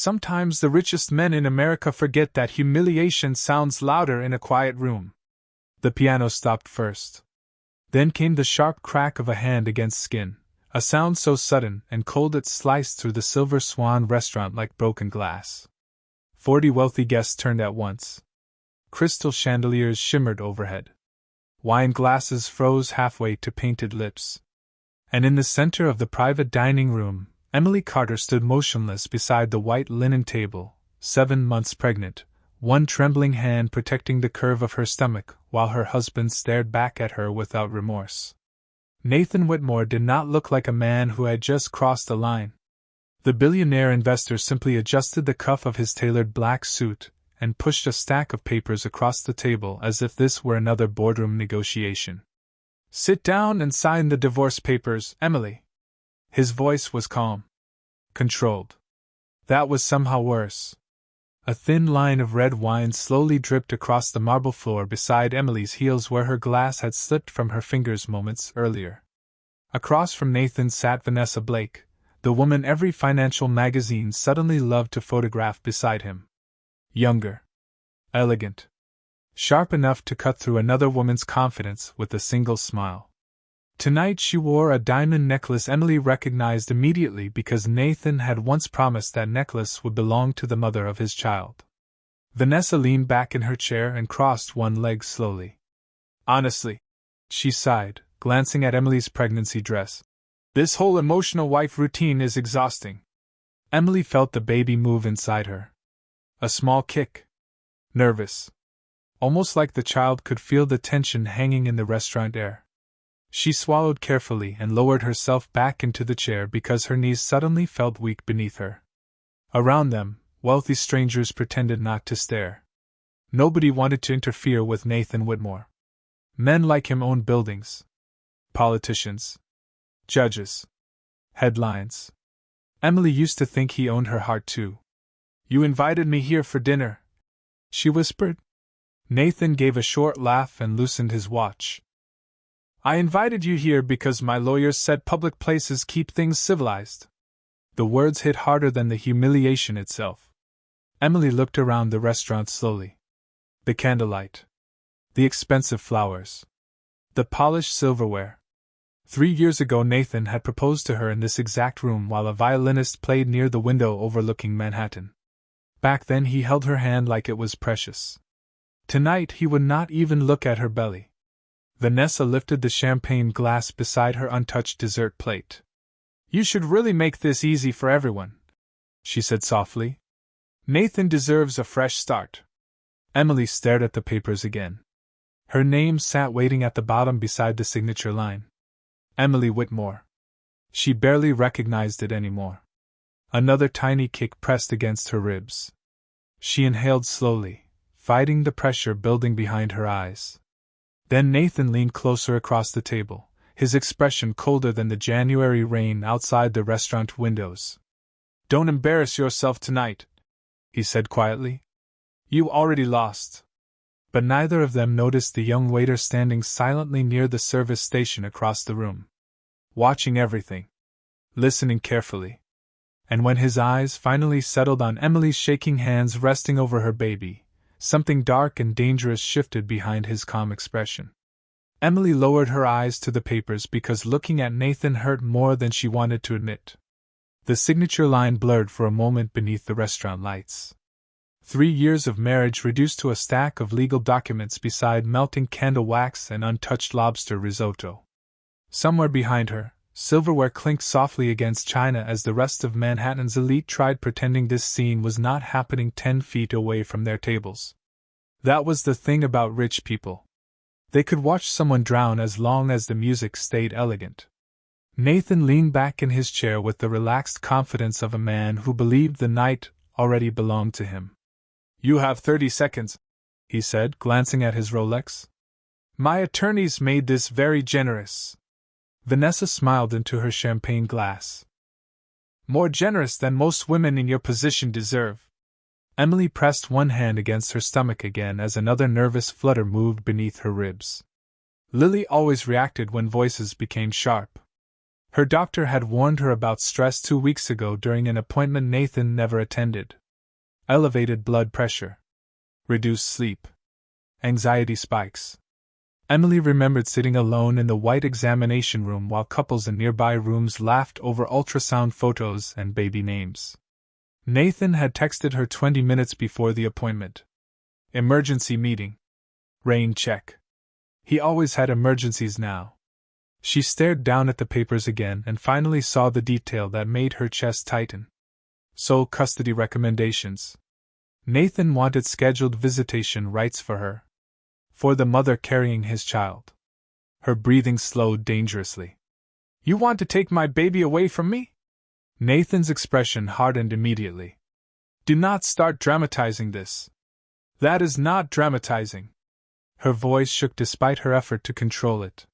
Sometimes the richest men in America forget that humiliation sounds louder in a quiet room. The piano stopped first. Then came the sharp crack of a hand against skin, a sound so sudden and cold it sliced through the Silver Swan restaurant like broken glass. 40 wealthy guests turned at once. Crystal chandeliers shimmered overhead. Wine glasses froze halfway to painted lips. And in the center of the private dining room, Emily Carter stood motionless beside the white linen table, 7 months pregnant, one trembling hand protecting the curve of her stomach while her husband stared back at her without remorse. Nathan Whitmore did not look like a man who had just crossed the line. The billionaire investor simply adjusted the cuff of his tailored black suit and pushed a stack of papers across the table as if this were another boardroom negotiation. "Sit down and sign the divorce papers, Emily." His voice was calm. Controlled. That was somehow worse. A thin line of red wine slowly dripped across the marble floor beside Emily's heels where her glass had slipped from her fingers moments earlier. Across from Nathan sat Vanessa Blake, the woman every financial magazine suddenly loved to photograph beside him. Younger. Elegant. Sharp enough to cut through another woman's confidence with a single smile. Tonight she wore a diamond necklace Emily recognized immediately because Nathan had once promised that necklace would belong to the mother of his child. Vanessa leaned back in her chair and crossed one leg slowly. "Honestly," she sighed, glancing at Emily's pregnancy dress, "this whole emotional wife routine is exhausting." Emily felt the baby move inside her. A small kick. Nervous. Almost like the child could feel the tension hanging in the restaurant air. She swallowed carefully and lowered herself back into the chair because her knees suddenly felt weak beneath her. Around them, wealthy strangers pretended not to stare. Nobody wanted to interfere with Nathan Whitmore. Men like him owned buildings. Politicians. Judges. Headlines. Emily used to think he owned her heart too. "You invited me here for dinner," she whispered. Nathan gave a short laugh and loosened his watch. "I invited you here because my lawyers said public places keep things civilized." The words hit harder than the humiliation itself. Emily looked around the restaurant slowly. The candlelight. The expensive flowers. The polished silverware. 3 years ago Nathan had proposed to her in this exact room while a violinist played near the window overlooking Manhattan. Back then he held her hand like it was precious. Tonight he would not even look at her belly. Vanessa lifted the champagne glass beside her untouched dessert plate. "You should really make this easy for everyone," she said softly. "Nathan deserves a fresh start." Emily stared at the papers again. Her name sat waiting at the bottom beside the signature line. Emily Whitmore. She barely recognized it anymore. Another tiny kick pressed against her ribs. She inhaled slowly, fighting the pressure building behind her eyes. Then Nathan leaned closer across the table, his expression colder than the January rain outside the restaurant windows. "Don't embarrass yourself tonight," he said quietly. "You already lost." But neither of them noticed the young waiter standing silently near the service station across the room. Watching everything. Listening carefully. And when his eyes finally settled on Emily's shaking hands resting over her baby, something dark and dangerous shifted behind his calm expression. Emily lowered her eyes to the papers because looking at Nathan hurt more than she wanted to admit. The signature line blurred for a moment beneath the restaurant lights. 3 years of marriage reduced to a stack of legal documents beside melting candle wax and untouched lobster risotto. Somewhere behind her, silverware clinked softly against china as the rest of Manhattan's elite tried pretending this scene was not happening 10 feet away from their tables. That was the thing about rich people. They could watch someone drown as long as the music stayed elegant. Nathan leaned back in his chair with the relaxed confidence of a man who believed the night already belonged to him. "You have 30 seconds, he said, glancing at his Rolex. "My attorneys made this very generous." Vanessa smiled into her champagne glass. "More generous than most women in your position deserve." Emily pressed one hand against her stomach again as another nervous flutter moved beneath her ribs. Lily always reacted when voices became sharp. Her doctor had warned her about stress 2 weeks ago during an appointment Nathan never attended. Elevated blood pressure. Reduced sleep. Anxiety spikes. Emily remembered sitting alone in the white examination room while couples in nearby rooms laughed over ultrasound photos and baby names. Nathan had texted her 20 minutes before the appointment. Emergency meeting. Rain check. He always had emergencies now. She stared down at the papers again and finally saw the detail that made her chest tighten. Sole custody recommendations. Nathan wanted scheduled visitation rights for her. For the mother carrying his child. Her breathing slowed dangerously. You want to take my baby away from me? Nathan's expression hardened immediately. Do not start dramatizing this. That is not dramatizing. Her voice shook despite her effort to control it.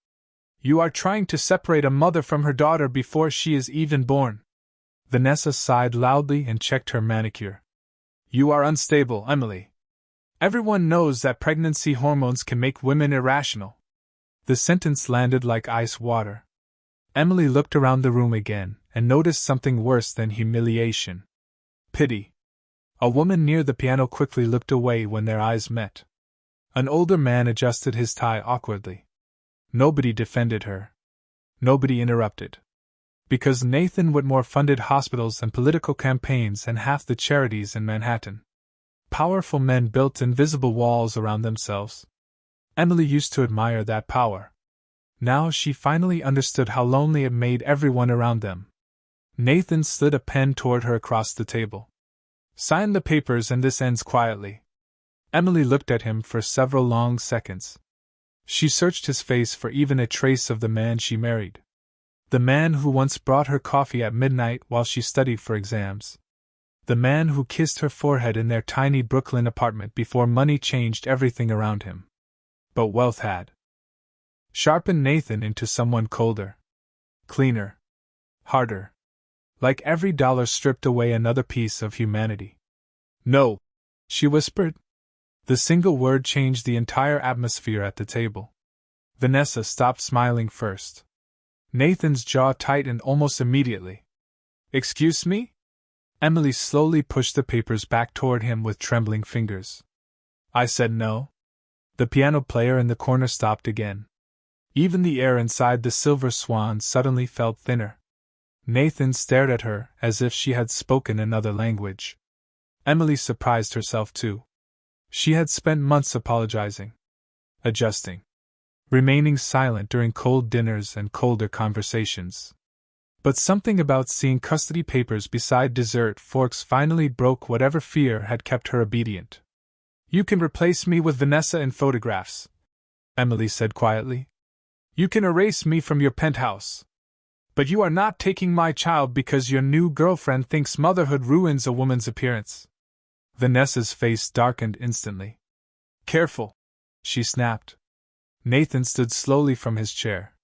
You are trying to separate a mother from her daughter before she is even born. Vanessa sighed loudly and checked her manicure. You are unstable, Emily. Everyone knows that pregnancy hormones can make women irrational. The sentence landed like ice water. Emily looked around the room again and noticed something worse than humiliation. Pity. A woman near the piano quickly looked away when their eyes met. An older man adjusted his tie awkwardly. Nobody defended her. Nobody interrupted. Because Nathan Whitmore funded hospitals and political campaigns and half the charities in Manhattan. Powerful men built invisible walls around themselves. Emily used to admire that power. Now she finally understood how lonely it made everyone around them. Nathan slid a pen toward her across the table. Sign the papers and this ends quietly. Emily looked at him for several long seconds. She searched his face for even a trace of the man she married. The man who once brought her coffee at midnight while she studied for exams. The man who kissed her forehead in their tiny Brooklyn apartment before money changed everything around him. But wealth had sharpened Nathan into someone colder, cleaner, harder. Like every dollar stripped away another piece of humanity. No, she whispered. The single word changed the entire atmosphere at the table. Vanessa stopped smiling first. Nathan's jaw tightened almost immediately. Excuse me? Emily slowly pushed the papers back toward him with trembling fingers. I said no. The piano player in the corner stopped again. Even the air inside the Silver Swan suddenly felt thinner. Nathan stared at her as if she had spoken another language. Emily surprised herself too. She had spent months apologizing, adjusting, remaining silent during cold dinners and colder conversations. But something about seeing custody papers beside dessert forks finally broke whatever fear had kept her obedient. You can replace me with Vanessa in photographs, Emily said quietly. You can erase me from your penthouse. But you are not taking my child because your new girlfriend thinks motherhood ruins a woman's appearance. Vanessa's face darkened instantly. Careful, she snapped. Nathan stood slowly from his chair.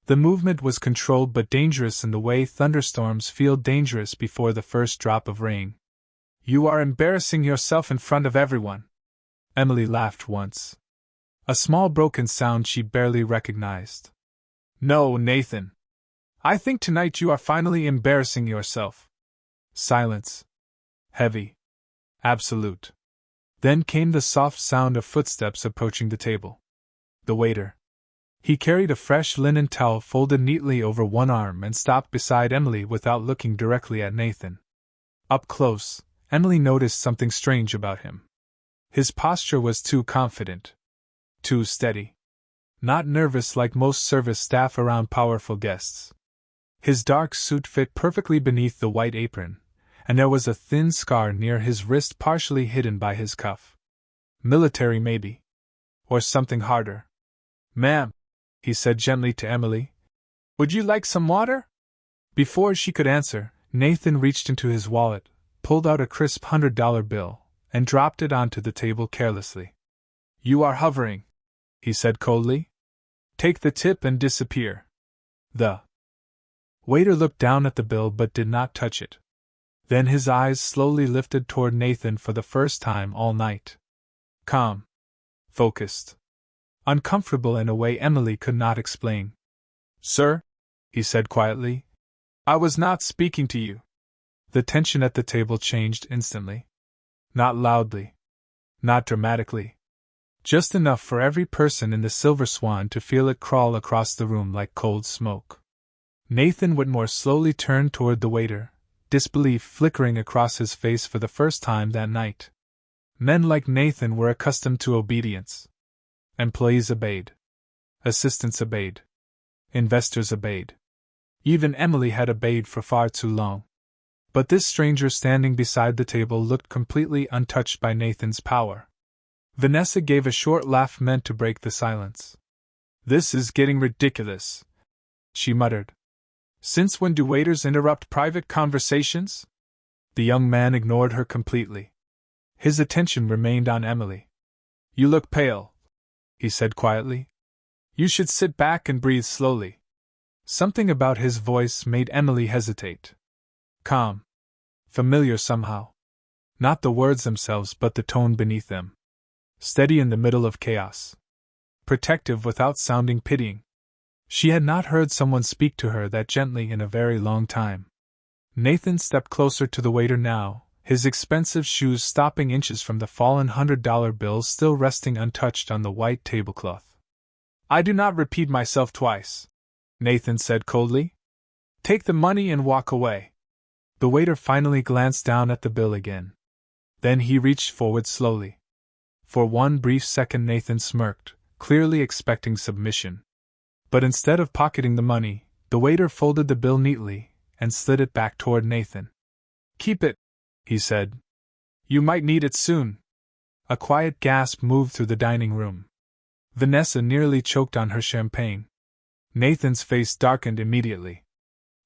The movement was controlled but dangerous in the way thunderstorms feel dangerous before the first drop of rain. You are embarrassing yourself in front of everyone. Emily laughed once. A small broken sound she barely recognized. No, Nathan. I think tonight you are finally embarrassing yourself. Silence. Heavy. Absolute. Then came the soft sound of footsteps approaching the table. The waiter. He carried a fresh linen towel folded neatly over one arm and stopped beside Emily without looking directly at Nathan. Up close, Emily noticed something strange about him. His posture was too confident. Too steady. Not nervous like most service staff around powerful guests. His dark suit fit perfectly beneath the white apron, and there was a thin scar near his wrist partially hidden by his cuff. Military maybe. Or something harder. Ma'am, he said gently to Emily. Would you like some water? Before she could answer, Nathan reached into his wallet, pulled out a crisp $100 bill, and dropped it onto the table carelessly. You are hovering, he said coldly. Take the tip and disappear. The waiter looked down at the bill but did not touch it. Then his eyes slowly lifted toward Nathan for the first time all night. Calm. Focused. Uncomfortable in a way Emily could not explain. Sir? he said quietly. I was not speaking to you. The tension at the table changed instantly. Not loudly. Not dramatically. Just enough for every person in the Silver Swan to feel it crawl across the room like cold smoke. Nathan Whitmore slowly turned toward the waiter, disbelief flickering across his face for the first time that night. Men like Nathan were accustomed to obedience. Employees obeyed. Assistants obeyed. Investors obeyed. Even Emily had obeyed for far too long. But this stranger standing beside the table looked completely untouched by Nathan's power. Vanessa gave a short laugh meant to break the silence. This is getting ridiculous, she muttered. Since when do waiters interrupt private conversations? The young man ignored her completely. His attention remained on Emily. You look pale, he said quietly. You should sit back and breathe slowly. Something about his voice made Emily hesitate. Calm. Familiar somehow. Not the words themselves, but the tone beneath them. Steady in the middle of chaos. Protective without sounding pitying. She had not heard someone speak to her that gently in a very long time. Nathan stepped closer to the waiter now, his expensive shoes stopping inches from the fallen $100 bills still resting untouched on the white tablecloth. I do not repeat myself twice, Nathan said coldly. Take the money and walk away. The waiter finally glanced down at the bill again. Then he reached forward slowly. For one brief second Nathan smirked, clearly expecting submission. But instead of pocketing the money, the waiter folded the bill neatly and slid it back toward Nathan. Keep it, he said. You might need it soon. A quiet gasp moved through the dining room. Vanessa nearly choked on her champagne. Nathan's face darkened immediately.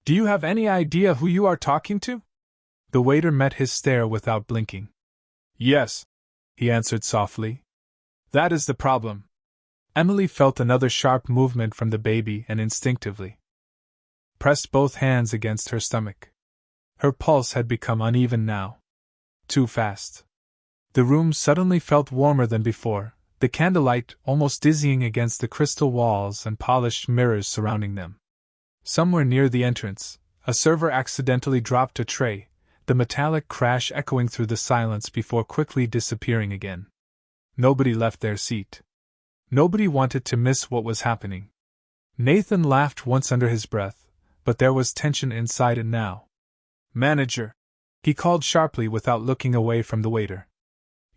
Do you have any idea who you are talking to? The waiter met his stare without blinking. Yes, he answered softly. That is the problem. Emily felt another sharp movement from the baby and instinctively pressed both hands against her stomach. Her pulse had become uneven now. Too fast. The room suddenly felt warmer than before, the candlelight almost dizzying against the crystal walls and polished mirrors surrounding them. Somewhere near the entrance, a server accidentally dropped a tray, the metallic crash echoing through the silence before quickly disappearing again. Nobody left their seat. Nobody wanted to miss what was happening. Nathan laughed once under his breath, but there was tension inside it now. Manager, he called sharply without looking away from the waiter.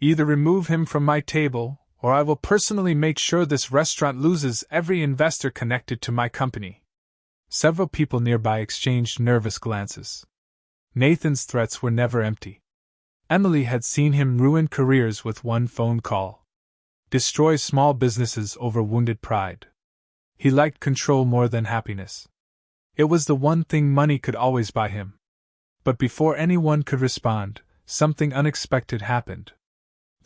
Either remove him from my table, or I will personally make sure this restaurant loses every investor connected to my company. Several people nearby exchanged nervous glances. Nathan's threats were never empty. Emily had seen him ruin careers with one phone call. Destroy small businesses over wounded pride. He liked control more than happiness. It was the one thing money could always buy him. But before anyone could respond, something unexpected happened.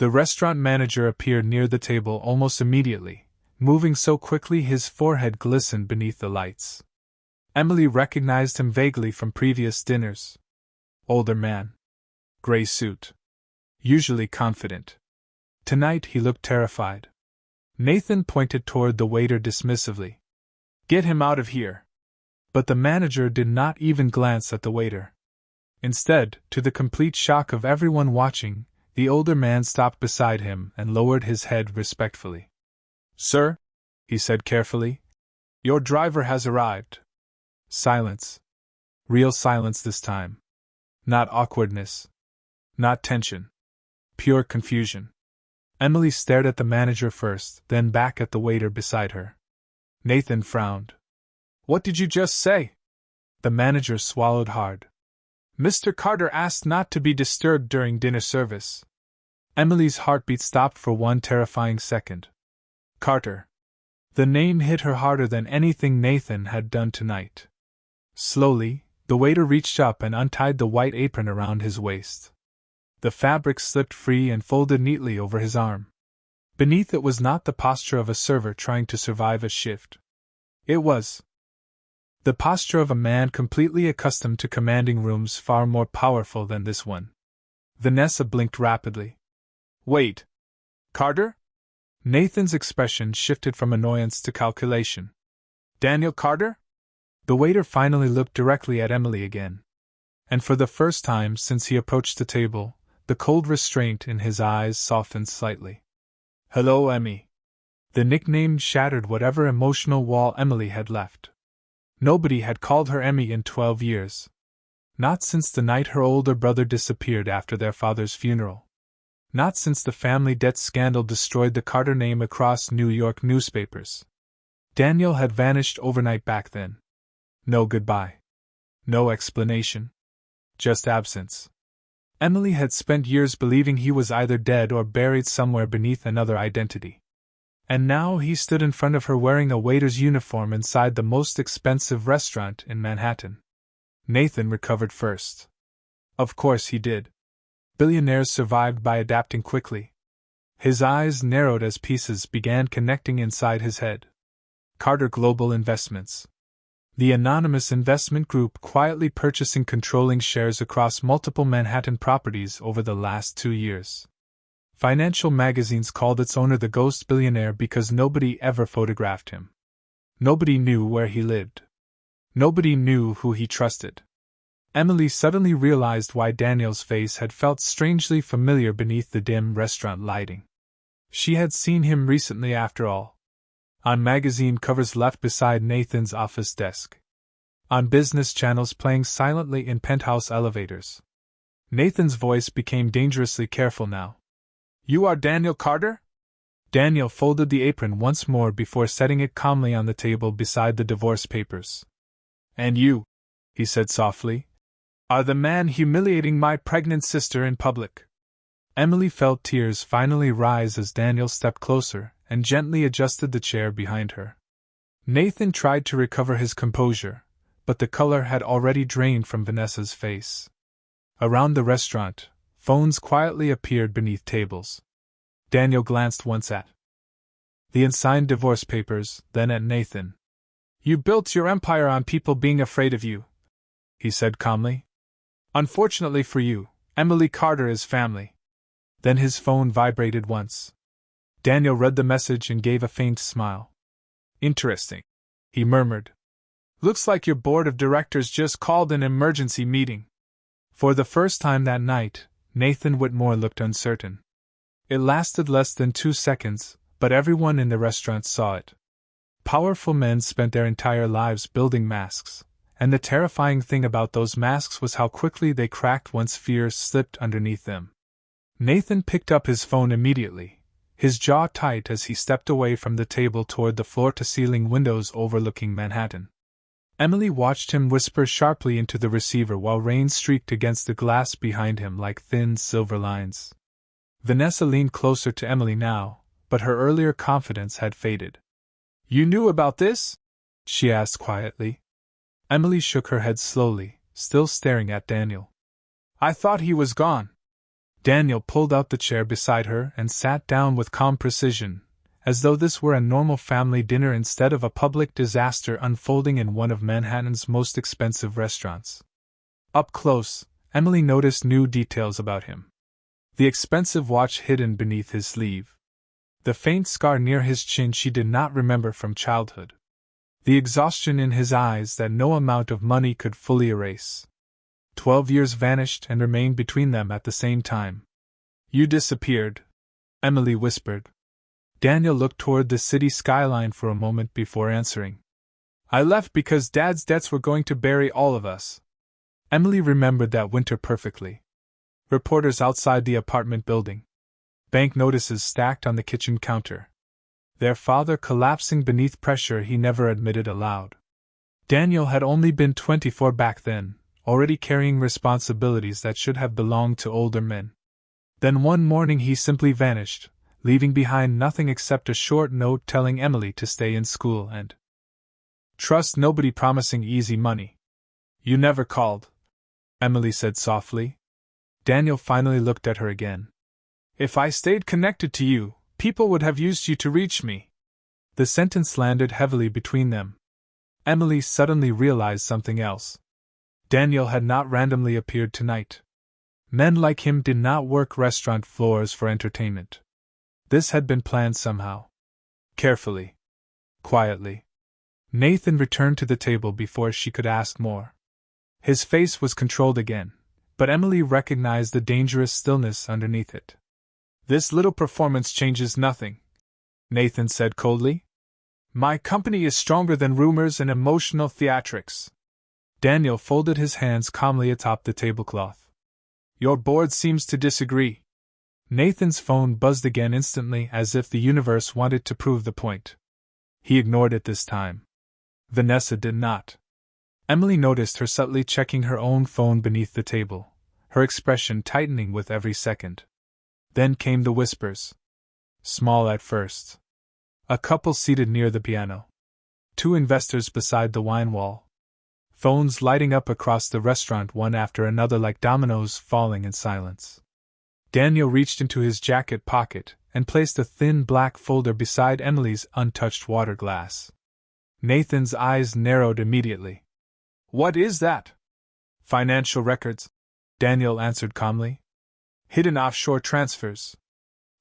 The restaurant manager appeared near the table almost immediately, moving so quickly his forehead glistened beneath the lights. Emily recognized him vaguely from previous dinners. Older man. Gray suit. Usually confident. Tonight he looked terrified. Nathan pointed toward the waiter dismissively. Get him out of here. But the manager did not even glance at the waiter. Instead, to the complete shock of everyone watching, the older man stopped beside him and lowered his head respectfully. Sir, he said carefully, your driver has arrived. Silence. Real silence this time. Not awkwardness. Not tension. Pure confusion. Emily stared at the manager first, then back at the waiter beside her. Nathan frowned. What did you just say? The manager swallowed hard. Mr. Carter asked not to be disturbed during dinner service. Emily's heartbeat stopped for one terrifying second. Carter. The name hit her harder than anything Nathan had done tonight. Slowly, the waiter reached up and untied the white apron around his waist. The fabric slipped free and folded neatly over his arm. Beneath it was not the posture of a server trying to survive a shift. It was the posture of a man completely accustomed to commanding rooms far more powerful than this one. Vanessa blinked rapidly. Wait. Carter? Nathan's expression shifted from annoyance to calculation. Daniel Carter? The waiter finally looked directly at Emily again. And for the first time since he approached the table, the cold restraint in his eyes softened slightly. "Hello, Emmy." The nickname shattered whatever emotional wall Emily had left. Nobody had called her Emmy in 12 years. Not since the night her older brother disappeared after their father's funeral. Not since the family debt scandal destroyed the Carter name across New York newspapers. Daniel had vanished overnight back then. No goodbye. No explanation. Just absence. Emily had spent years believing he was either dead or buried somewhere beneath another identity. And now he stood in front of her wearing a waiter's uniform inside the most expensive restaurant in Manhattan. Nathan recovered first. Of course he did. Billionaires survived by adapting quickly. His eyes narrowed as pieces began connecting inside his head. Carter Global Investments. The anonymous investment group quietly purchasing controlling shares across multiple Manhattan properties over the last 2 years. Financial magazines called its owner the ghost billionaire because nobody ever photographed him. Nobody knew where he lived. Nobody knew who he trusted. Emily suddenly realized why Daniel's face had felt strangely familiar beneath the dim restaurant lighting. She had seen him recently after all. On magazine covers left beside Nathan's office desk. On business channels playing silently in penthouse elevators. Nathan's voice became dangerously careful now. "You are Daniel Carter?" Daniel folded the apron once more before setting it calmly on the table beside the divorce papers. "And you," he said softly, "are the man humiliating my pregnant sister in public." Emily felt tears finally rise as Daniel stepped closer and gently adjusted the chair behind her. Nathan tried to recover his composure, but the color had already drained from Vanessa's face. Around the restaurant, phones quietly appeared beneath tables. Daniel glanced once at the unsigned divorce papers, then at Nathan. "You built your empire on people being afraid of you," he said calmly. "Unfortunately for you, Emily Carter is family." Then his phone vibrated once. Daniel read the message and gave a faint smile. "Interesting," he murmured. "Looks like your board of directors just called an emergency meeting." For the first time that night, Nathan Whitmore looked uncertain. It lasted less than 2 seconds, but everyone in the restaurant saw it. Powerful men spent their entire lives building masks, and the terrifying thing about those masks was how quickly they cracked once fear slipped underneath them. Nathan picked up his phone immediately, his jaw tight as he stepped away from the table toward the floor-to-ceiling windows overlooking Manhattan. Emily watched him whisper sharply into the receiver while rain streaked against the glass behind him like thin silver lines. Vanessa leaned closer to Emily now, but her earlier confidence had faded. "You knew about this?" she asked quietly. Emily shook her head slowly, still staring at Daniel. "I thought he was gone." Daniel pulled out the chair beside her and sat down with calm precision, as though this were a normal family dinner instead of a public disaster unfolding in one of Manhattan's most expensive restaurants. Up close, Emily noticed new details about him. The expensive watch hidden beneath his sleeve. The faint scar near his chin she did not remember from childhood. The exhaustion in his eyes that no amount of money could fully erase. 12 years vanished and remained between them at the same time. "You disappeared," Emily whispered. Daniel looked toward the city skyline for a moment before answering. "I left because Dad's debts were going to bury all of us." Emily remembered that winter perfectly. Reporters outside the apartment building. Bank notices stacked on the kitchen counter. Their father collapsing beneath pressure he never admitted aloud. Daniel had only been 24 back then, already carrying responsibilities that should have belonged to older men. Then one morning he simply vanished, leaving behind nothing except a short note telling Emily to stay in school and trust nobody, promising easy money. "You never called," Emily said softly. Daniel finally looked at her again. "If I stayed connected to you, people would have used you to reach me." The sentence landed heavily between them. Emily suddenly realized something else. Daniel had not randomly appeared tonight. Men like him did not work restaurant floors for entertainment. This had been planned somehow. Carefully. Quietly. Nathan returned to the table before she could ask more. His face was controlled again, but Emily recognized the dangerous stillness underneath it. "This little performance changes nothing," Nathan said coldly. "My company is stronger than rumors and emotional theatrics." Daniel folded his hands calmly atop the tablecloth. "Your board seems to disagree." Nathan's phone buzzed again instantly, as if the universe wanted to prove the point. He ignored it this time. Vanessa did not. Emily noticed her subtly checking her own phone beneath the table, her expression tightening with every second. Then came the whispers. Small at first. A couple seated near the piano. 2 investors beside the wine wall. Phones lighting up across the restaurant, one after another like dominoes falling in silence. Daniel reached into his jacket pocket and placed a thin black folder beside Emily's untouched water glass. Nathan's eyes narrowed immediately. "What is that?" "Financial records," Daniel answered calmly. "Hidden offshore transfers.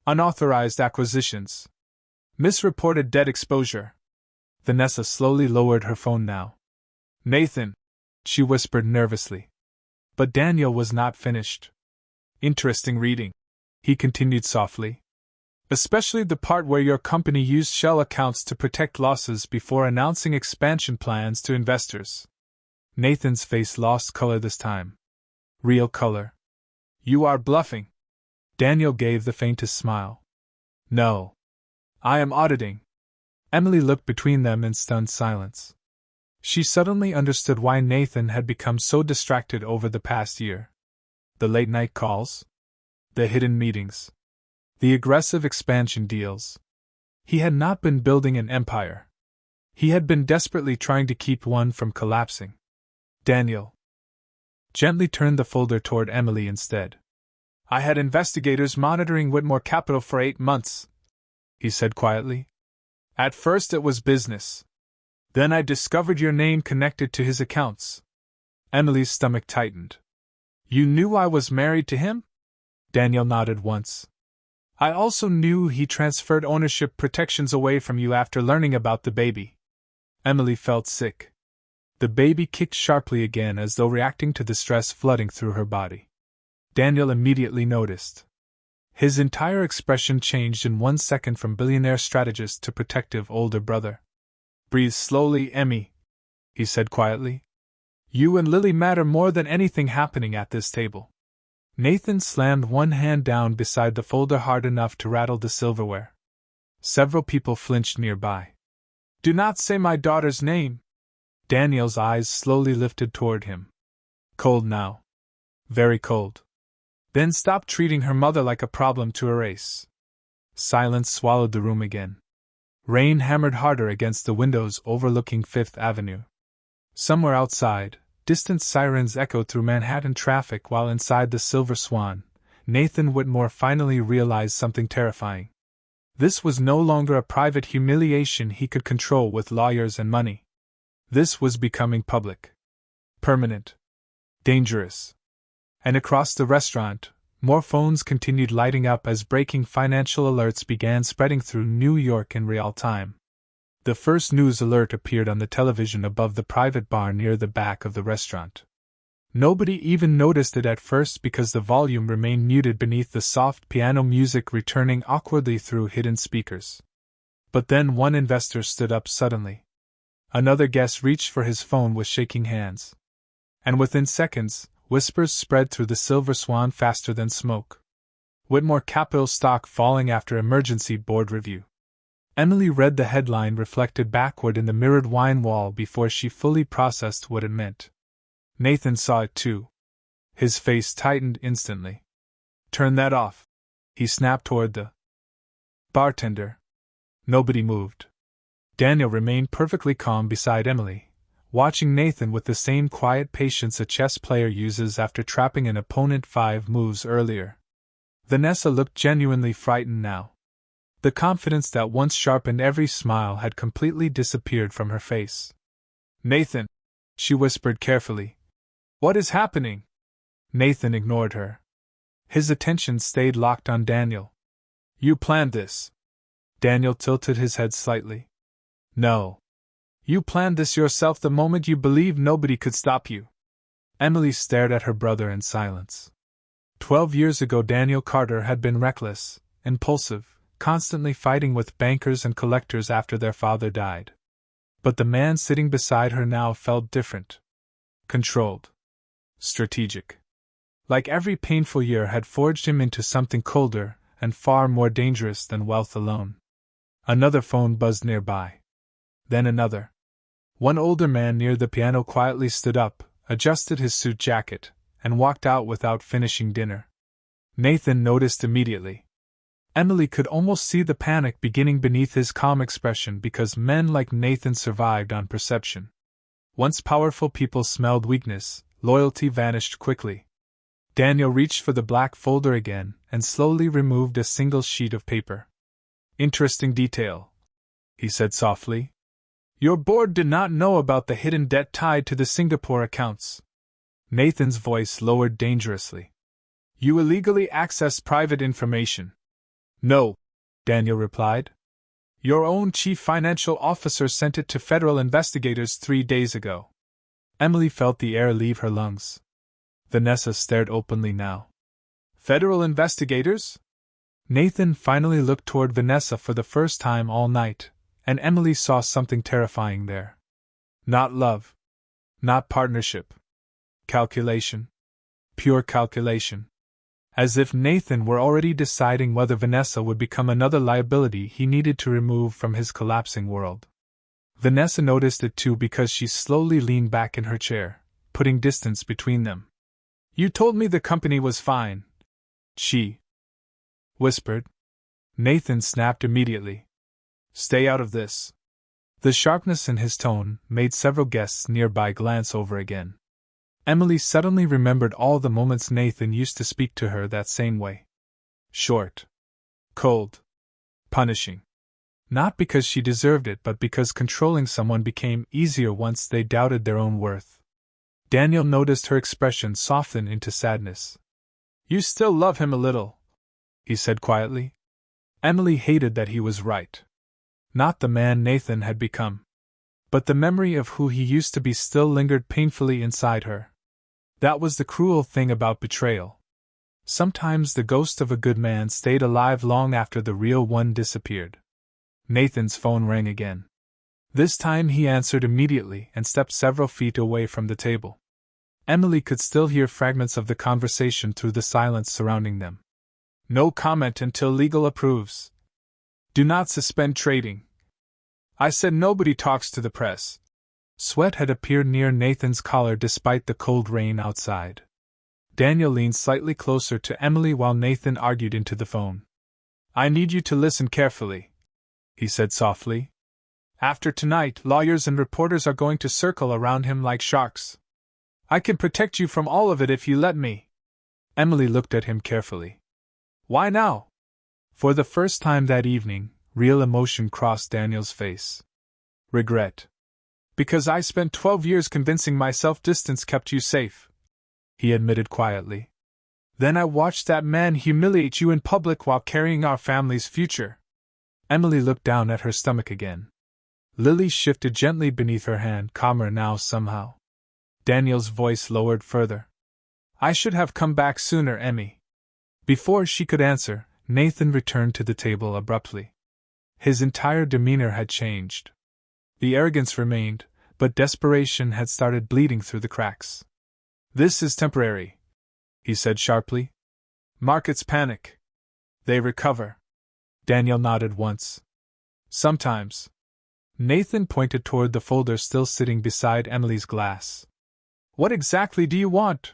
Unauthorized acquisitions. Misreported debt exposure." Vanessa slowly lowered her phone now. "Nathan," she whispered nervously. But Daniel was not finished. "Interesting reading," he continued softly. "Especially the part where your company used shell accounts to protect losses before announcing expansion plans to investors." Nathan's face lost color this time. Real color. "You are bluffing." Daniel gave the faintest smile. "No. I am auditing." Emily looked between them in stunned silence. She suddenly understood why Nathan had become so distracted over the past year. The late-night calls. The hidden meetings. The aggressive expansion deals. He had not been building an empire. He had been desperately trying to keep one from collapsing. Daniel gently turned the folder toward Emily instead. "I had investigators monitoring Whitmore Capital for 8 months," he said quietly. "At first it was business. Then I discovered your name connected to his accounts." Emily's stomach tightened. "You knew I was married to him?" Daniel nodded once. "I also knew he transferred ownership protections away from you after learning about the baby." Emily felt sick. The baby kicked sharply again, as though reacting to the stress flooding through her body. Daniel immediately noticed. His entire expression changed in 1 second from billionaire strategist to protective older brother. "Breathe slowly, Emmy," he said quietly. "You and Lily matter more than anything happening at this table." Nathan slammed one hand down beside the folder hard enough to rattle the silverware. Several people flinched nearby. "Do not say my daughter's name." Daniel's eyes slowly lifted toward him. Cold now. Very cold. "Then stop treating her mother like a problem to erase." Silence swallowed the room again. Rain hammered harder against the windows overlooking Fifth Avenue. Somewhere outside, distant sirens echoed through Manhattan traffic, while inside the Silver Swan, Nathan Whitmore finally realized something terrifying. This was no longer a private humiliation he could control with lawyers and money. This was becoming public. Permanent. Dangerous. And across the restaurant, more phones continued lighting up as breaking financial alerts began spreading through New York in real time. The first news alert appeared on the television above the private bar near the back of the restaurant. Nobody even noticed it at first because the volume remained muted beneath the soft piano music returning awkwardly through hidden speakers. But then one investor stood up suddenly. Another guest reached for his phone with shaking hands. And within seconds, whispers spread through the Silver Swan faster than smoke. Whitmore Capital stock falling after emergency board review. Emily read the headline reflected backward in the mirrored wine wall before she fully processed what it meant. Nathan saw it too. His face tightened instantly. "Turn that off," he snapped toward the bartender. Nobody moved. Daniel remained perfectly calm beside Emily, watching Nathan with the same quiet patience a chess player uses after trapping an opponent 5 moves earlier. Vanessa looked genuinely frightened now. The confidence that once sharpened every smile had completely disappeared from her face. "Nathan," she whispered carefully. "What is happening?" Nathan ignored her. His attention stayed locked on Daniel. "You planned this." Daniel tilted his head slightly. "No. You planned this yourself the moment you believed nobody could stop you. Emily stared at her brother in silence. 12 years ago, Daniel Carter had been reckless, impulsive, constantly fighting with bankers and collectors after their father died. But the man sitting beside her now felt different. Controlled. Strategic. Like every painful year had forged him into something colder and far more dangerous than wealth alone. Another phone buzzed nearby. Then another. One older man near the piano quietly stood up, adjusted his suit jacket, and walked out without finishing dinner. Nathan noticed immediately. Emily could almost see the panic beginning beneath his calm expression because men like Nathan survived on perception. Once powerful people smelled weakness, loyalty vanished quickly. Daniel reached for the black folder again and slowly removed a single sheet of paper. Interesting detail, he said softly. Your board did not know about the hidden debt tied to the Singapore accounts. Nathan's voice lowered dangerously. You illegally accessed private information. No, Daniel replied. Your own chief financial officer sent it to federal investigators 3 days ago. Emily felt the air leave her lungs. Vanessa stared openly now. Federal investigators? Nathan finally looked toward Vanessa for the first time all night, and Emily saw something terrifying there. Not love. Not partnership. Calculation. Pure calculation. As if Nathan were already deciding whether Vanessa would become another liability he needed to remove from his collapsing world. Vanessa noticed it too because she slowly leaned back in her chair, putting distance between them. You told me the company was fine, she whispered. Nathan snapped immediately. Stay out of this. The sharpness in his tone made several guests nearby glance over again. Emily suddenly remembered all the moments Nathan used to speak to her that same way. Short. Cold. Punishing. Not because she deserved it, but because controlling someone became easier once they doubted their own worth. Daniel noticed her expression soften into sadness. You still love him a little, he said quietly. Emily hated that he was right. Not the man Nathan had become. But the memory of who he used to be still lingered painfully inside her. That was the cruel thing about betrayal. Sometimes the ghost of a good man stayed alive long after the real one disappeared. Nathan's phone rang again. This time he answered immediately and stepped several feet away from the table. Emily could still hear fragments of the conversation through the silence surrounding them. No comment until legal approves. Do not suspend trading. I said nobody talks to the press. Sweat had appeared near Nathan's collar despite the cold rain outside. Daniel leaned slightly closer to Emily while Nathan argued into the phone. I need you to listen carefully, he said softly. After tonight, lawyers and reporters are going to circle around him like sharks. I can protect you from all of it if you let me. Emily looked at him carefully. Why now? For the first time that evening, real emotion crossed Daniel's face. Regret. Because I spent 12 years convincing myself distance kept you safe, he admitted quietly. Then I watched that man humiliate you in public while carrying our family's future. Emily looked down at her stomach again. Lily shifted gently beneath her hand, calmer now somehow. Daniel's voice lowered further. I should have come back sooner, Emmy. Before she could answer, Nathan returned to the table abruptly. His entire demeanor had changed. The arrogance remained, but desperation had started bleeding through the cracks. This is temporary, he said sharply. Markets panic. They recover. Daniel nodded once. Sometimes. Nathan pointed toward the folder still sitting beside Emily's glass. What exactly do you want?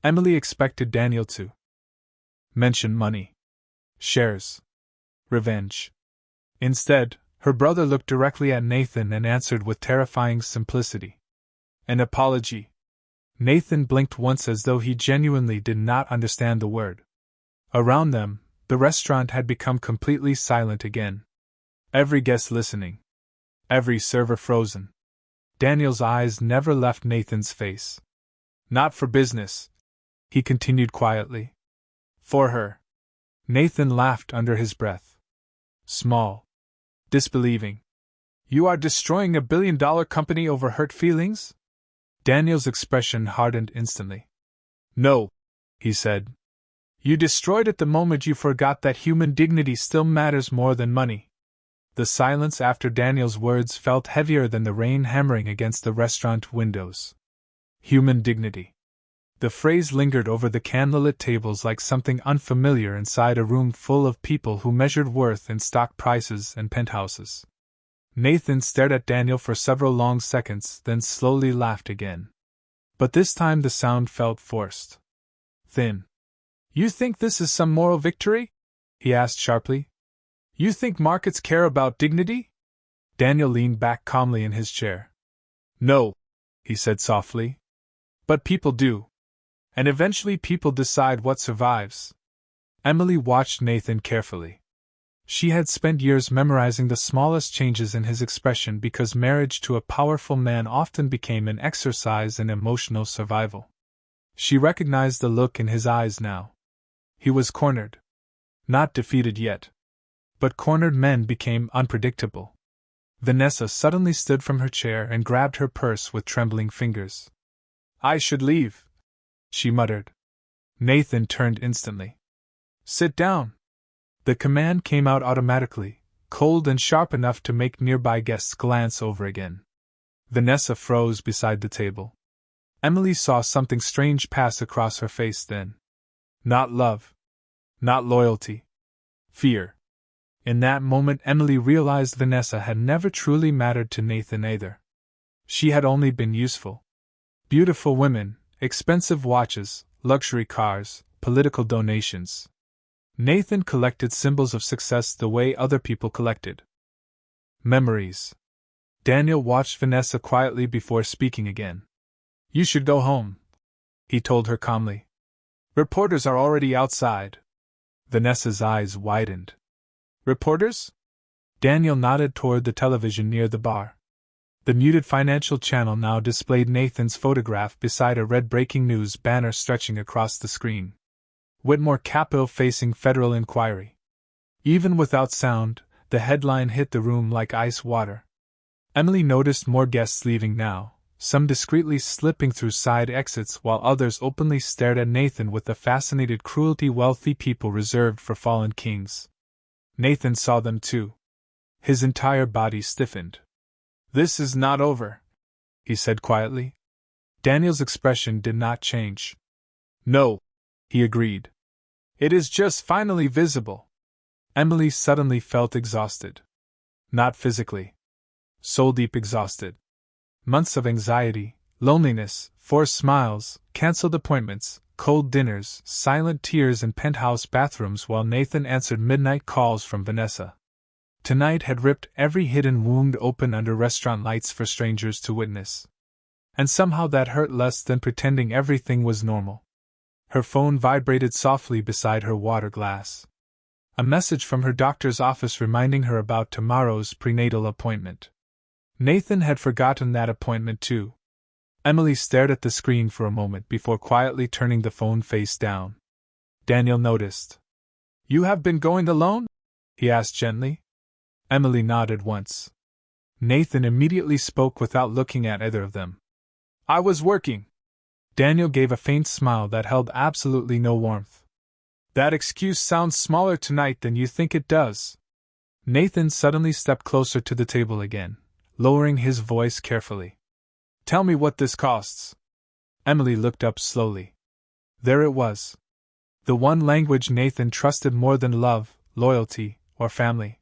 Emily expected Daniel to mention money, shares, revenge. Instead, her brother looked directly at Nathan and answered with terrifying simplicity. An apology. Nathan blinked once as though he genuinely did not understand the word. Around them, the restaurant had become completely silent again. Every guest listening. Every server frozen. Daniel's eyes never left Nathan's face. Not for business, he continued quietly. For her. Nathan laughed under his breath. Small. Disbelieving. You are destroying $1 billion company over hurt feelings? Daniel's expression hardened instantly. No, he said. You destroyed it the moment you forgot that human dignity still matters more than money. The silence after Daniel's words felt heavier than the rain hammering against the restaurant windows. Human dignity. The phrase lingered over the candlelit tables like something unfamiliar inside a room full of people who measured worth in stock prices and penthouses. Nathan stared at Daniel for several long seconds, then slowly laughed again. But this time the sound felt forced. Thin. You think this is some moral victory? He asked sharply. You think markets care about dignity? Daniel leaned back calmly in his chair. No, he said softly. But people do. And eventually people decide what survives. Emily watched Nathan carefully. She had spent years memorizing the smallest changes in his expression because marriage to a powerful man often became an exercise in emotional survival. She recognized the look in his eyes now. He was cornered. Not defeated yet. But cornered men became unpredictable. Vanessa suddenly stood from her chair and grabbed her purse with trembling fingers. I should leave, she muttered. Nathan turned instantly. Sit down. The command came out automatically, cold and sharp enough to make nearby guests glance over again. Vanessa froze beside the table. Emily saw something strange pass across her face then. Not love. Not loyalty. Fear. In that moment Emily realized Vanessa had never truly mattered to Nathan either. She had only been useful. Beautiful women, expensive watches, luxury cars, political donations. Nathan collected symbols of success the way other people collected memories. Daniel watched Vanessa quietly before speaking again. You should go home, he told her calmly. Reporters are already outside. Vanessa's eyes widened. Reporters? Daniel nodded toward the television near the bar. The muted financial channel now displayed Nathan's photograph beside a red breaking news banner stretching across the screen. Whitmore Capital facing federal inquiry. Even without sound, the headline hit the room like ice water. Emily noticed more guests leaving now, some discreetly slipping through side exits while others openly stared at Nathan with the fascinated cruelty wealthy people reserved for fallen kings. Nathan saw them too. His entire body stiffened. This is not over, he said quietly. Daniel's expression did not change. No, he agreed. It is just finally visible. Emily suddenly felt exhausted. Not physically. Soul-deep exhausted. Months of anxiety, loneliness, forced smiles, cancelled appointments, cold dinners, silent tears in penthouse bathrooms while Nathan answered midnight calls from Vanessa. Tonight had ripped every hidden wound open under restaurant lights for strangers to witness. And somehow that hurt less than pretending everything was normal. Her phone vibrated softly beside her water glass. A message from her doctor's office reminding her about tomorrow's prenatal appointment. Nathan had forgotten that appointment too. Emily stared at the screen for a moment before quietly turning the phone face down. Daniel noticed. You have been going alone? He asked gently. Emily nodded once. Nathan immediately spoke without looking at either of them. I was working. Daniel gave a faint smile that held absolutely no warmth. That excuse sounds smaller tonight than you think it does. Nathan suddenly stepped closer to the table again, lowering his voice carefully. Tell me what this costs. Emily looked up slowly. There it was. The one language Nathan trusted more than love, loyalty, or family.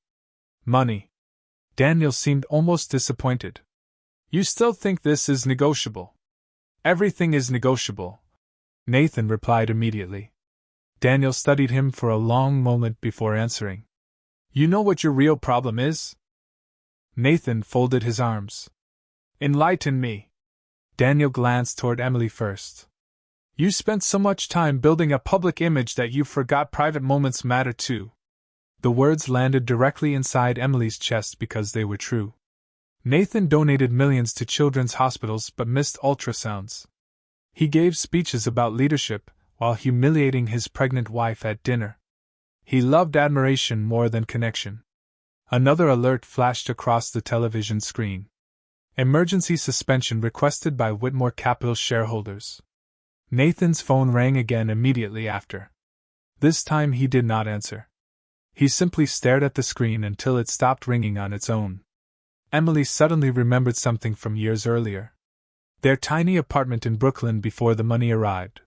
Money. Daniel seemed almost disappointed. You still think this is negotiable? Everything is negotiable, Nathan replied immediately. Daniel studied him for a long moment before answering. You know what your real problem is? Nathan folded his arms. Enlighten me. Daniel glanced toward Emily first. You spent so much time building a public image that you forgot private moments matter too. The words landed directly inside Emily's chest because they were true. Nathan donated millions to children's hospitals but missed ultrasounds. He gave speeches about leadership while humiliating his pregnant wife at dinner. He loved admiration more than connection. Another alert flashed across the television screen. Emergency suspension requested by Whitmore Capital shareholders. Nathan's phone rang again immediately after. This time he did not answer. He simply stared at the screen until it stopped ringing on its own. Emily suddenly remembered something from years earlier. Their tiny apartment in Brooklyn before the money arrived.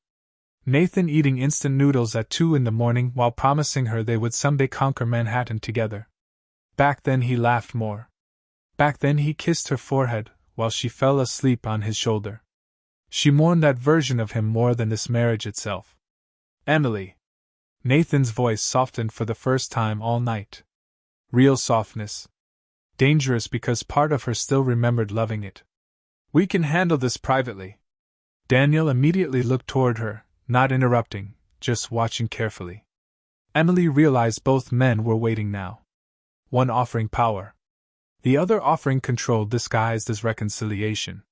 Nathan eating instant noodles at 2 in the morning while promising her they would someday conquer Manhattan together. Back then he laughed more. Back then he kissed her forehead while she fell asleep on his shoulder. She mourned that version of him more than this marriage itself. Emily. Nathan's voice softened for the first time all night. Real softness. Dangerous because part of her still remembered loving it. We can handle this privately. Daniel immediately looked toward her, not interrupting, just watching carefully. Emily realized both men were waiting now. One offering power. The other offering control disguised as reconciliation.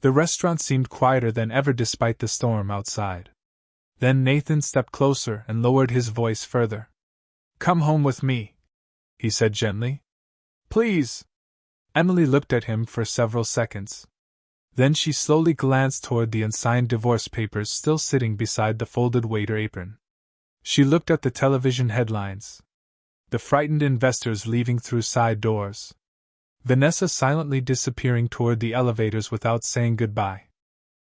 The restaurant seemed quieter than ever despite the storm outside. Then Nathan stepped closer and lowered his voice further. Come home with me, he said gently. Please. Emily looked at him for several seconds. Then she slowly glanced toward the unsigned divorce papers still sitting beside the folded waiter apron. She looked at the television headlines. The frightened investors leaving through side doors. Vanessa silently disappearing toward the elevators without saying goodbye.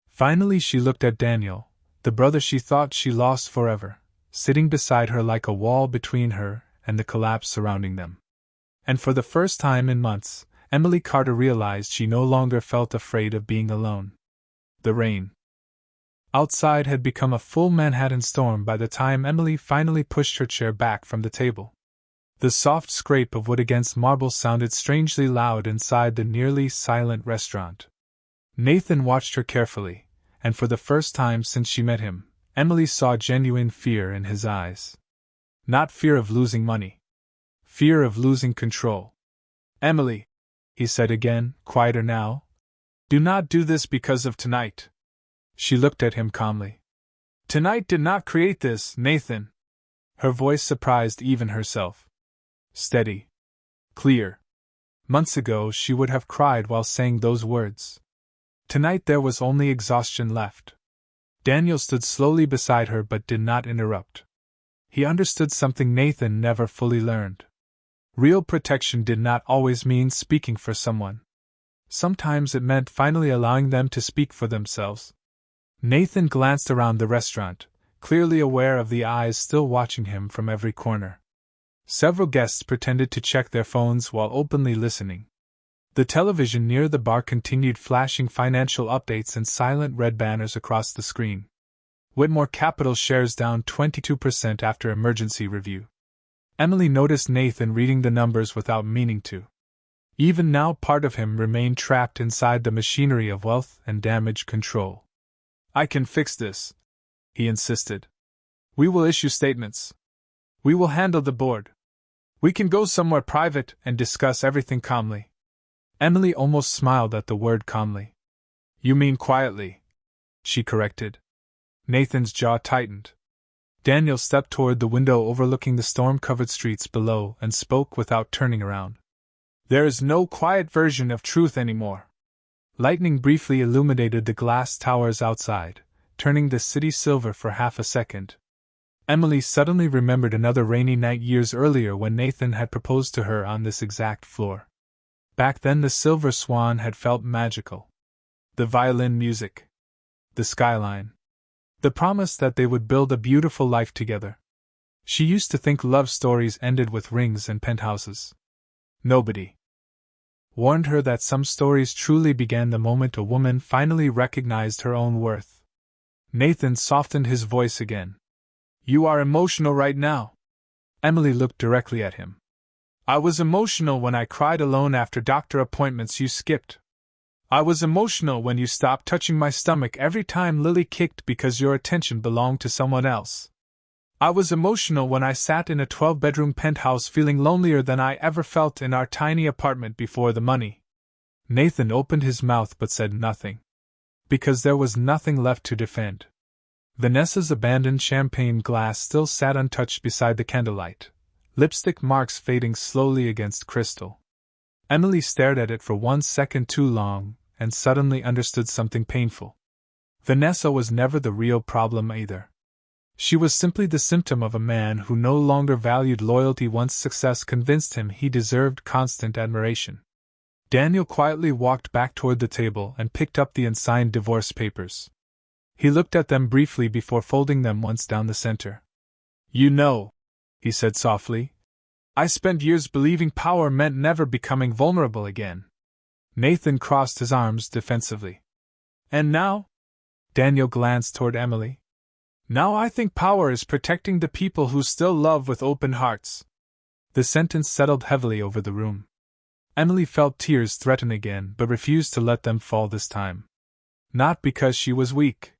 Finally she looked at Daniel, the brother she thought she lost forever, sitting beside her like a wall between her and the collapse surrounding them. And for the first time in months, Emily Carter realized she no longer felt afraid of being alone. The rain outside had become a full Manhattan storm by the time Emily finally pushed her chair back from the table. The soft scrape of wood against marble sounded strangely loud inside the nearly silent restaurant. Nathan watched her carefully, and for the first time since she met him, Emily saw genuine fear in his eyes. Not fear of losing money. Fear of losing control. Emily, he said again, quieter now, do not do this because of tonight. She looked at him calmly. Tonight did not create this, Nathan. Her voice surprised even herself. Steady. Clear. Months ago she would have cried while saying those words. Tonight there was only exhaustion left. Daniel stood slowly beside her but did not interrupt. He understood something Nathan never fully learned. Real protection did not always mean speaking for someone. Sometimes it meant finally allowing them to speak for themselves. Nathan glanced around the restaurant, clearly aware of the eyes still watching him from every corner. Several guests pretended to check their phones while openly listening. The television near the bar continued flashing financial updates and silent red banners across the screen. Whitmore Capital shares down 22% after emergency review. Emily noticed Nathan reading the numbers without meaning to. Even now part of him remained trapped inside the machinery of wealth and damage control. I can fix this, he insisted. We will issue statements. We will handle the board. We can go somewhere private and discuss everything calmly. Emily almost smiled at the word calmly. You mean quietly, she corrected. Nathan's jaw tightened. Daniel stepped toward the window overlooking the storm-covered streets below and spoke without turning around. There is no quiet version of truth anymore. Lightning briefly illuminated the glass towers outside, turning the city silver for half a second. Emily suddenly remembered another rainy night years earlier when Nathan had proposed to her on this exact floor. Back then the Silver Swan had felt magical. The violin music. The skyline. The promise that they would build a beautiful life together. She used to think love stories ended with rings and penthouses. Nobody warned her that some stories truly began the moment a woman finally recognized her own worth. Nathan softened his voice again. You are emotional right now. Emily looked directly at him. I was emotional when I cried alone after doctor appointments you skipped. I was emotional when you stopped touching my stomach every time Lily kicked because your attention belonged to someone else. I was emotional when I sat in a 12-bedroom penthouse feeling lonelier than I ever felt in our tiny apartment before the money. Nathan opened his mouth but said nothing. Because there was nothing left to defend. Vanessa's abandoned champagne glass still sat untouched beside the candlelight, lipstick marks fading slowly against crystal. Emily stared at it for 1 second too long, and suddenly understood something painful. Vanessa was never the real problem either. She was simply the symptom of a man who no longer valued loyalty once success convinced him he deserved constant admiration. Daniel quietly walked back toward the table and picked up the unsigned divorce papers. He looked at them briefly before folding them once down the center. "You know," he said softly, "I spent years believing power meant never becoming vulnerable again." Nathan crossed his arms defensively. "And now?" Daniel glanced toward Emily. "Now I think power is protecting the people who still love with open hearts." The sentence settled heavily over the room. Emily felt tears threaten again but refused to let them fall this time. Not because she was weak.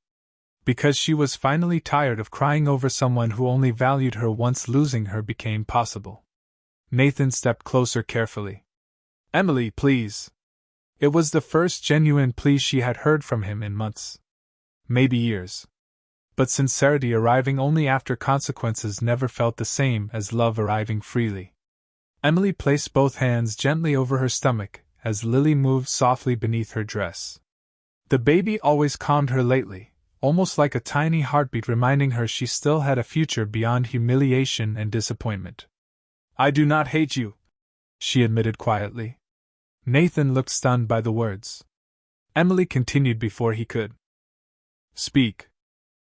Because she was finally tired of crying over someone who only valued her once losing her became possible. Nathan stepped closer carefully. "Emily, please." It was the first genuine plea she had heard from him in months. Maybe years. But sincerity arriving only after consequences never felt the same as love arriving freely. Emily placed both hands gently over her stomach as Lily moved softly beneath her dress. The baby always calmed her lately, almost like a tiny heartbeat reminding her she still had a future beyond humiliation and disappointment. "I do not hate you," she admitted quietly. Nathan looked stunned by the words. Emily continued before he could speak.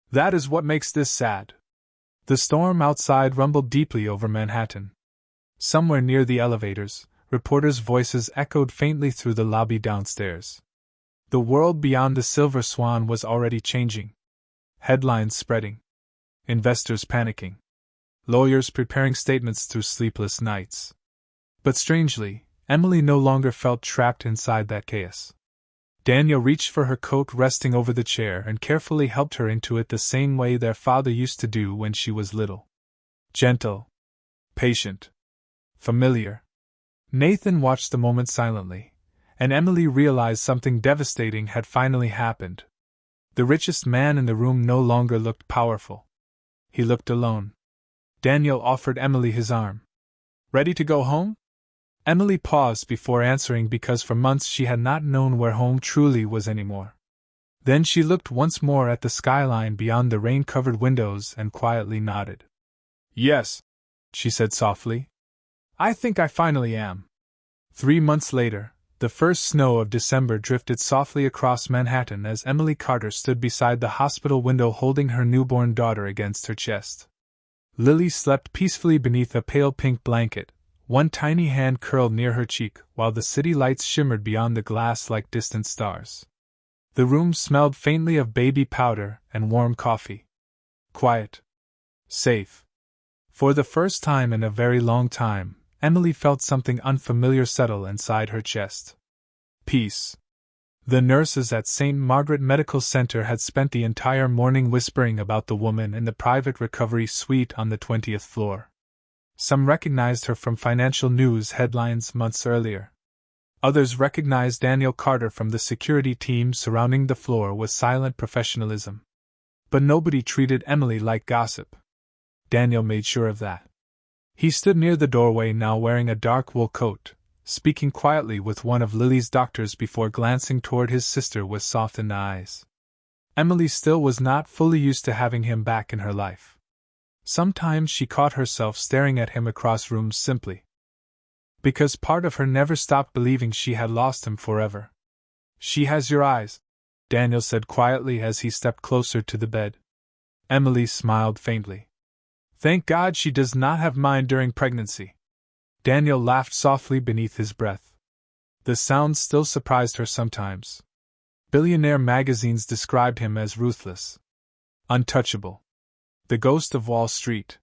"That is what makes this sad." The storm outside rumbled deeply over Manhattan. Somewhere near the elevators, reporters' voices echoed faintly through the lobby downstairs. The world beyond the Silver Swan was already changing. Headlines spreading. Investors panicking. Lawyers preparing statements through sleepless nights. But strangely, Emily no longer felt trapped inside that chaos. Daniel reached for her coat resting over the chair and carefully helped her into it the same way their father used to do when she was little. Gentle. Patient. Familiar. Nathan watched the moment silently, and Emily realized something devastating had finally happened. The richest man in the room no longer looked powerful. He looked alone. Daniel offered Emily his arm. "Ready to go home?" Emily paused before answering because for months she had not known where home truly was anymore. Then she looked once more at the skyline beyond the rain-covered windows and quietly nodded. "Yes," she said softly. "I think I finally am." 3 months later, the first snow of December drifted softly across Manhattan as Emily Carter stood beside the hospital window holding her newborn daughter against her chest. Lily slept peacefully beneath a pale pink blanket, one tiny hand curled near her cheek while the city lights shimmered beyond the glass like distant stars. The room smelled faintly of baby powder and warm coffee. Quiet. Safe. For the first time in a very long time, Emily felt something unfamiliar settle inside her chest. Peace. The nurses at St. Margaret Medical Center had spent the entire morning whispering about the woman in the private recovery suite on the 20th floor. Some recognized her from financial news headlines months earlier. Others recognized Daniel Carter from the security team surrounding the floor with silent professionalism. But nobody treated Emily like gossip. Daniel made sure of that. He stood near the doorway now wearing a dark wool coat, speaking quietly with one of Lily's doctors before glancing toward his sister with softened eyes. Emily still was not fully used to having him back in her life. Sometimes she caught herself staring at him across rooms simply because part of her never stopped believing she had lost him forever. "She has your eyes," Daniel said quietly as he stepped closer to the bed. Emily smiled faintly. "Thank God she does not have mine during pregnancy." Daniel laughed softly beneath his breath. The sound still surprised her sometimes. Billionaire magazines described him as ruthless, untouchable, the ghost of Wall Street.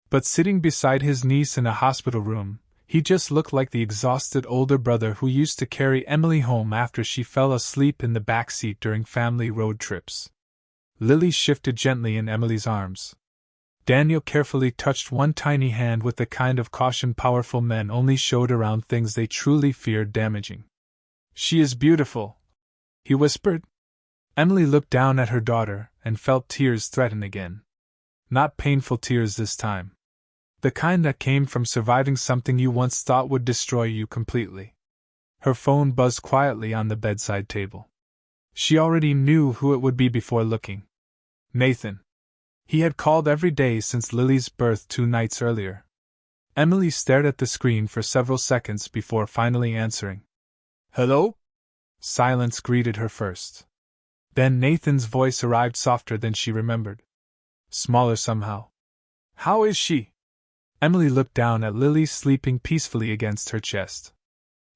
But sitting beside his niece in a hospital room, he just looked like the exhausted older brother who used to carry Emily home after she fell asleep in the back seat during family road trips. Lily shifted gently in Emily's arms. Daniel carefully touched one tiny hand with the kind of caution powerful men only showed around things they truly feared damaging. "She is beautiful," he whispered. Emily looked down at her daughter and felt tears threaten again. Not painful tears this time. The kind that came from surviving something you once thought would destroy you completely. Her phone buzzed quietly on the bedside table. She already knew who it would be before looking. Nathan. He had called every day since Lily's birth 2 nights earlier. Emily stared at the screen for several seconds before finally answering. Hello? Silence greeted her first. Then Nathan's voice arrived softer than she remembered. Smaller somehow. How is she? Emily looked down at Lily sleeping peacefully against her chest.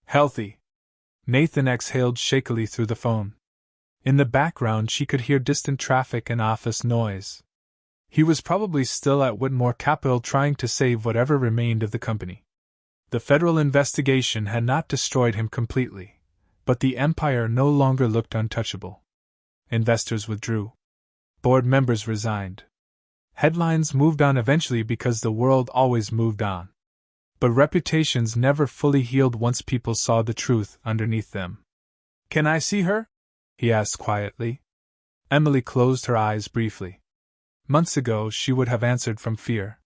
Healthy. Nathan exhaled shakily through the phone. In the background she could hear distant traffic and office noise. He was probably still at Whitmore Capital trying to save whatever remained of the company. The federal investigation had not destroyed him completely, but the empire no longer looked untouchable. Investors withdrew. Board members resigned. Headlines moved on eventually because the world always moved on. But reputations never fully healed once people saw the truth underneath them. Can I see her? He asked quietly. Emily closed her eyes briefly. Months ago she would have answered from fear.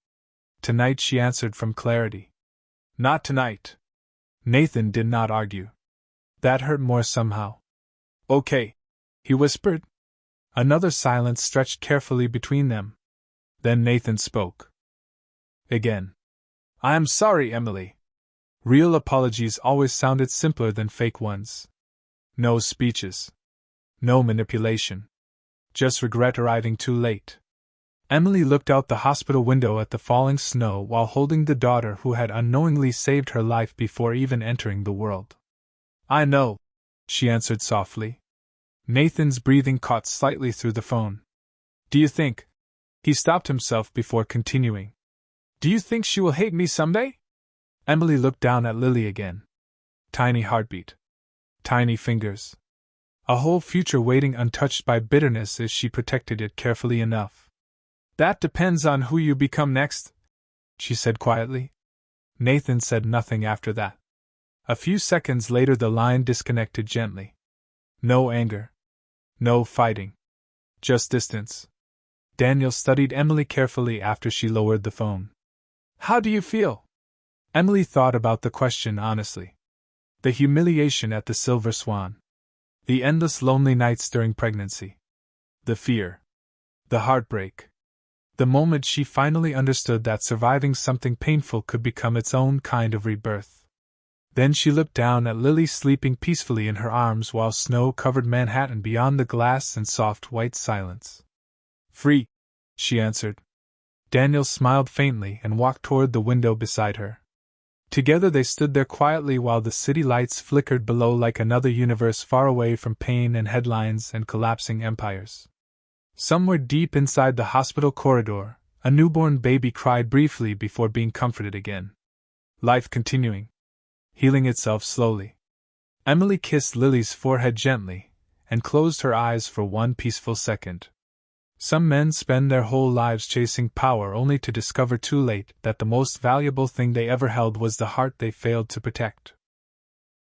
Tonight she answered from clarity. Not tonight. Nathan did not argue. That hurt more somehow. Okay, he whispered. Another silence stretched carefully between them. Then Nathan spoke. Again. I am sorry, Emily. Real apologies always sounded simpler than fake ones. No speeches. No manipulation. Just regret arriving too late. Emily looked out the hospital window at the falling snow while holding the daughter who had unknowingly saved her life before even entering the world. I know, she answered softly. Nathan's breathing caught slightly through the phone. Do you think? He stopped himself before continuing. Do you think she will hate me someday? Emily looked down at Lily again. Tiny heartbeat. Tiny fingers. A whole future waiting untouched by bitterness if she protected it carefully enough. That depends on who you become next, she said quietly. Nathan said nothing after that. A few seconds later the line disconnected gently. No anger. No fighting. Just distance. Daniel studied Emily carefully after she lowered the phone. How do you feel? Emily thought about the question honestly. The humiliation at the Silver Swan. The endless lonely nights during pregnancy. The fear. The heartbreak. The moment she finally understood that surviving something painful could become its own kind of rebirth. Then she looked down at Lily sleeping peacefully in her arms while snow covered Manhattan beyond the glass and soft white silence. Free, she answered. Daniel smiled faintly and walked toward the window beside her. Together they stood there quietly while the city lights flickered below like another universe far away from pain and headlines and collapsing empires. Somewhere deep inside the hospital corridor, a newborn baby cried briefly before being comforted again. Life continuing. Healing itself slowly. Emily kissed Lily's forehead gently, and closed her eyes for one peaceful second. Some men spend their whole lives chasing power only to discover too late that the most valuable thing they ever held was the heart they failed to protect.